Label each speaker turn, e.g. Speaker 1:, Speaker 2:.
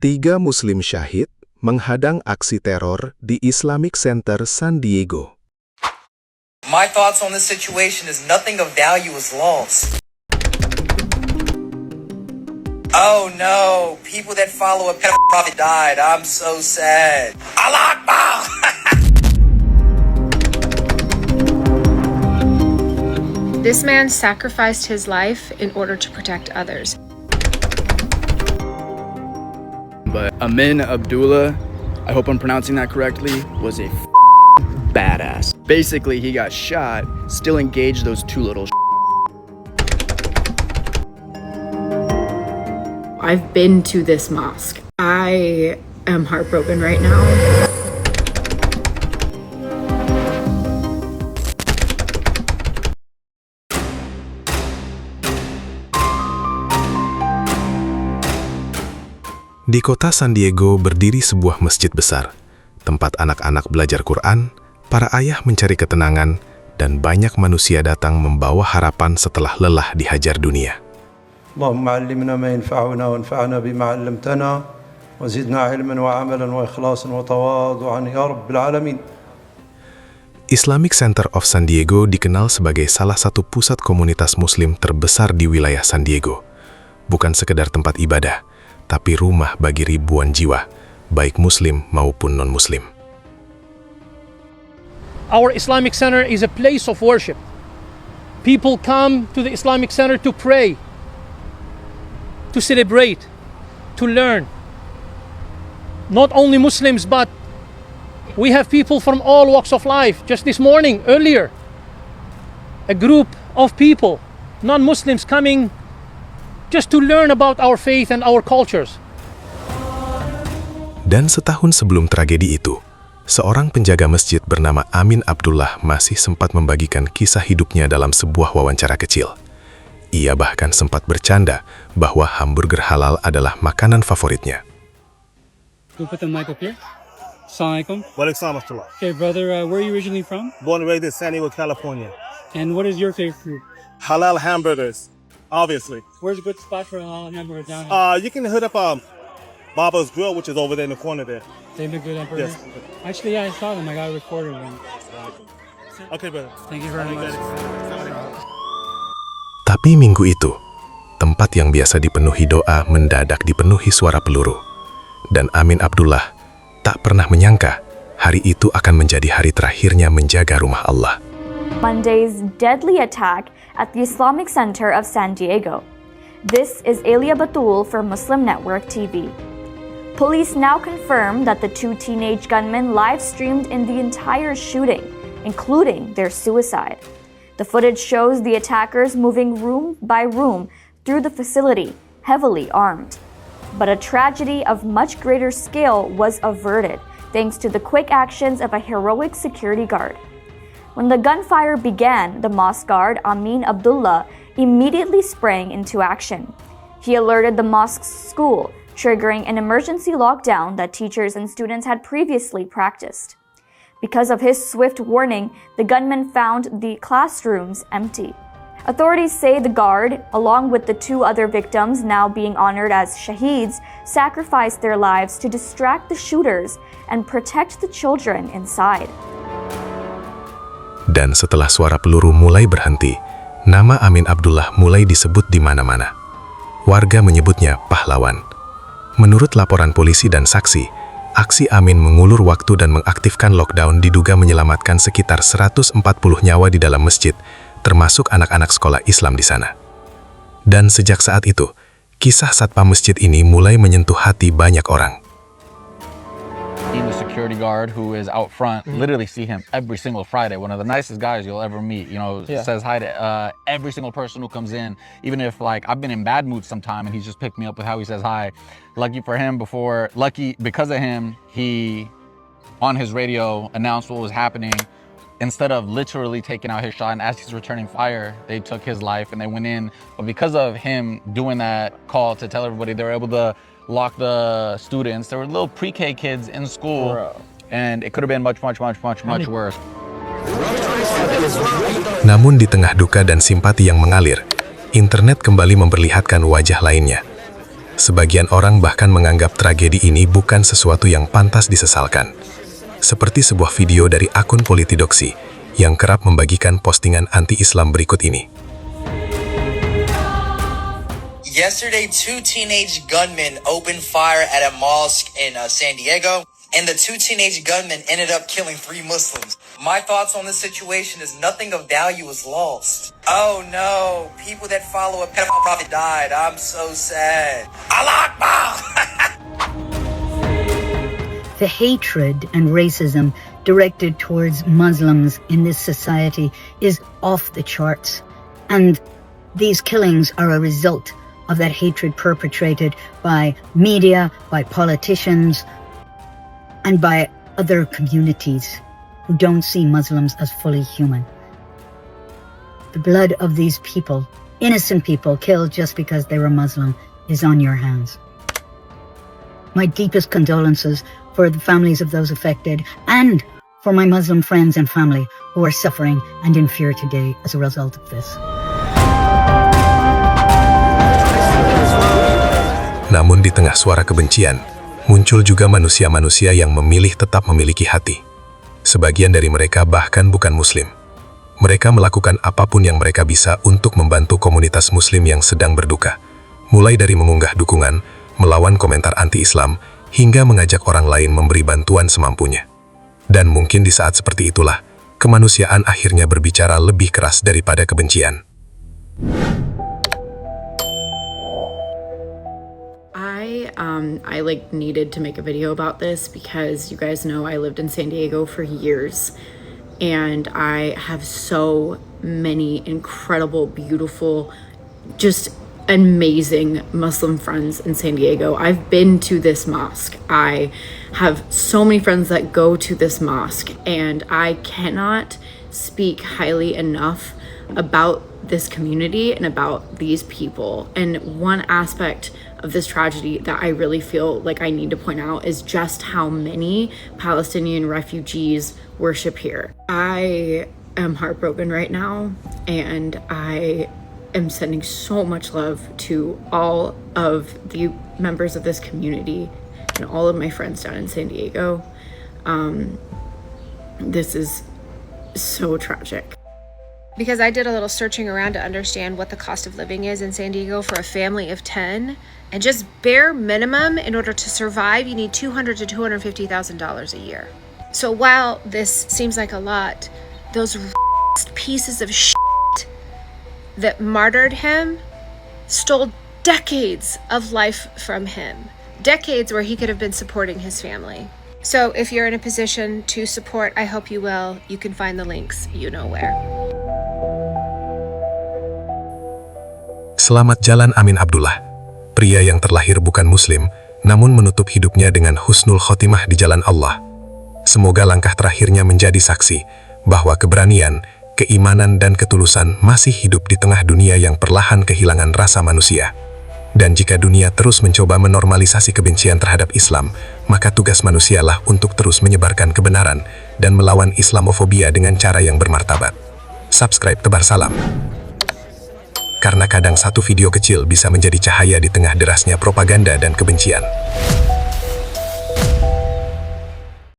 Speaker 1: 3 Muslim syahid menghadang aksi teror di Islamic Center San Diego.
Speaker 2: My thoughts on this situation is nothing of value is lost. Oh no, people that follow a pedophile probably died. I'm so sad. Allah Akbar!
Speaker 3: This man sacrificed his life in order to protect others.
Speaker 4: But Amin Abdullah, I hope I'm pronouncing that correctly, was a badass. Basically, he got shot, still engaged those two little
Speaker 3: I've been to this mosque. I am heartbroken right now.
Speaker 1: Di kota San Diego berdiri sebuah masjid besar, tempat anak-anak belajar Quran, para ayah mencari ketenangan, dan banyak manusia datang membawa harapan setelah lelah dihajar dunia.
Speaker 5: Allahumma 'allimna ma yanfa'una wanfa'na bima 'allamtana wa zidna 'ilman wa 'amalan wa ikhlasan wa tawadhu'an ya rabbil alamin.
Speaker 1: Islamic Center of San Diego dikenal sebagai salah satu pusat komunitas muslim terbesar di wilayah San Diego. Bukan sekedar tempat ibadah, tapi rumah bagi ribuan jiwa, baik muslim maupun non-muslim.
Speaker 6: Our Islamic Center is a place of worship. People come to the Islamic Center to pray, to celebrate, to learn. Not only Muslims, but we have people from all walks of life. Just this morning, earlier, a group of people, non-Muslims, coming just to learn about our faith and our cultures.
Speaker 1: Dan setahun sebelum tragedi itu, seorang penjaga masjid bernama Amin Abdullah masih sempat membagikan kisah hidupnya dalam sebuah wawancara kecil. Ia bahkan sempat bercanda bahwa hamburger halal adalah makanan favoritnya.
Speaker 7: We'll put the mic up here. Assalamualaikum.
Speaker 8: Waalaikumsalam.
Speaker 7: Okay, brother, where are you originally from?
Speaker 8: Born and raised in San Diego, California.
Speaker 7: And what is your favorite food?
Speaker 8: Halal hamburgers, obviously.
Speaker 7: Where's a good spot for a halal hamburger down here?
Speaker 8: You can hit up Baba's Grill, which is over there in the corner there.
Speaker 7: They make good hamburgers?
Speaker 8: Yes.
Speaker 7: Actually, yeah, I saw them. I got a recorder one.
Speaker 8: Okay, brother.
Speaker 7: Thank you very much.
Speaker 1: Tapi minggu itu, tempat yang biasa dipenuhi doa mendadak dipenuhi suara peluru. Dan Amin Abdullah tak pernah menyangka hari itu akan menjadi hari terakhirnya menjaga rumah Allah.
Speaker 9: Monday's deadly attack at the Islamic Center of San Diego. This is Elia Batul for Muslim Network TV. Police now confirm that the 2 teenage gunmen live-streamed in the entire shooting, including their suicide. The footage shows the attackers moving room by room through the facility, heavily armed. But a tragedy of much greater scale was averted thanks to the quick actions of a heroic security guard. When the gunfire began, the mosque guard, Amin Abdullah, immediately sprang into action. He alerted the mosque's school, triggering an emergency lockdown that teachers and students had previously practiced. Because of his swift warning, the gunmen found the classrooms empty. Authorities say the guard, along with the 2 other victims now being honored as shaheeds, sacrificed their lives to distract the shooters and protect the children inside.
Speaker 1: Dan setelah suara peluru mulai berhenti, nama Amin Abdullah mulai disebut di mana-mana. Warga menyebutnya pahlawan. Menurut laporan polisi dan saksi, aksi Amin mengulur waktu dan mengaktifkan lockdown diduga menyelamatkan sekitar 140 nyawa di dalam masjid, termasuk anak-anak sekolah Islam di sana. Dan sejak saat itu, kisah satpam masjid ini mulai menyentuh hati banyak orang.
Speaker 10: The security guard who is out front, literally see him every single Friday. One of the nicest guys you'll ever meet. You know, says hi to every single person who comes in. Even if like I've been in bad moods sometime and he's just picked me up with how he says hi. Lucky for him, because of him, he on his radio announced what was happening. Instead of literally taking out his shot, and as he's returning fire, they took his life and they went in. But because of him doing that call to tell everybody, they were able to lock the students. There were little pre-K kids in school, and it could have been much worse.
Speaker 1: Namun di tengah duka dan simpati yang mengalir, internet kembali memperlihatkan wajah lainnya. Sebagian orang bahkan menganggap tragedi ini bukan sesuatu yang pantas disesalkan. Seperti sebuah video dari akun Politidoksi yang kerap membagikan postingan anti-Islam berikut ini.
Speaker 2: Yesterday, 2 teenage gunmen opened fire at a mosque in San Diego, and the 2 teenage gunmen ended up killing 3 Muslims. My thoughts on this situation is nothing of value is lost. Oh no, people that follow a pedophile prophet died. I'm so sad. Allah Akbar!
Speaker 11: The hatred and racism directed towards Muslims in this society is off the charts. And these killings are a result of that hatred perpetrated by media, by politicians, and by other communities who don't see Muslims as fully human. The blood of these people, innocent people killed just because they were Muslim, is on your hands. My deepest condolences for the families of those affected and for my Muslim friends and family who are suffering and in fear today as a result of this.
Speaker 1: Namun di tengah suara kebencian, muncul juga manusia-manusia yang memilih tetap memiliki hati. Sebagian dari mereka bahkan bukan Muslim. Mereka melakukan apapun yang mereka bisa untuk membantu komunitas Muslim yang sedang berduka. Mulai dari mengunggah dukungan, melawan komentar anti-Islam, hingga mengajak orang lain memberi bantuan semampunya. Dan mungkin di saat seperti itulah, kemanusiaan akhirnya berbicara lebih keras daripada kebencian.
Speaker 12: I needed to make a video about this because you guys know I lived in San Diego for years and I have so many incredible, beautiful, just amazing Muslim friends in San Diego. I've been to this mosque. I have so many friends that go to this mosque and I cannot speak highly enough about this community and about these people. And one aspect of this tragedy that I really feel like I need to point out is just how many Palestinian refugees worship here. I am heartbroken right now, and I am sending so much love to all of the members of this community and all of my friends down in San Diego. This is so tragic.
Speaker 3: Because I did a little searching around to understand what the cost of living is in San Diego for a family of 10, and just bare minimum in order to survive, you need $200,000 to $250,000 a year. So while this seems like a lot, those pieces of shit that martyred him stole decades of life from him, decades where he could have been supporting his family. So if you're in a position to support, I hope you will. You can find the links, you know where.
Speaker 1: Selamat jalan Amin Abdullah, pria yang terlahir bukan Muslim, namun menutup hidupnya dengan husnul khotimah di jalan Allah. Semoga langkah terakhirnya menjadi saksi bahwa keberanian, keimanan, dan ketulusan masih hidup di tengah dunia yang perlahan kehilangan rasa manusia. Dan jika dunia terus mencoba menormalisasi kebencian terhadap Islam, maka tugas manusialah untuk terus menyebarkan kebenaran dan melawan Islamofobia dengan cara yang bermartabat. Subscribe Tebar Salam. Karena kadang satu video kecil bisa menjadi cahaya di tengah derasnya propaganda dan kebencian.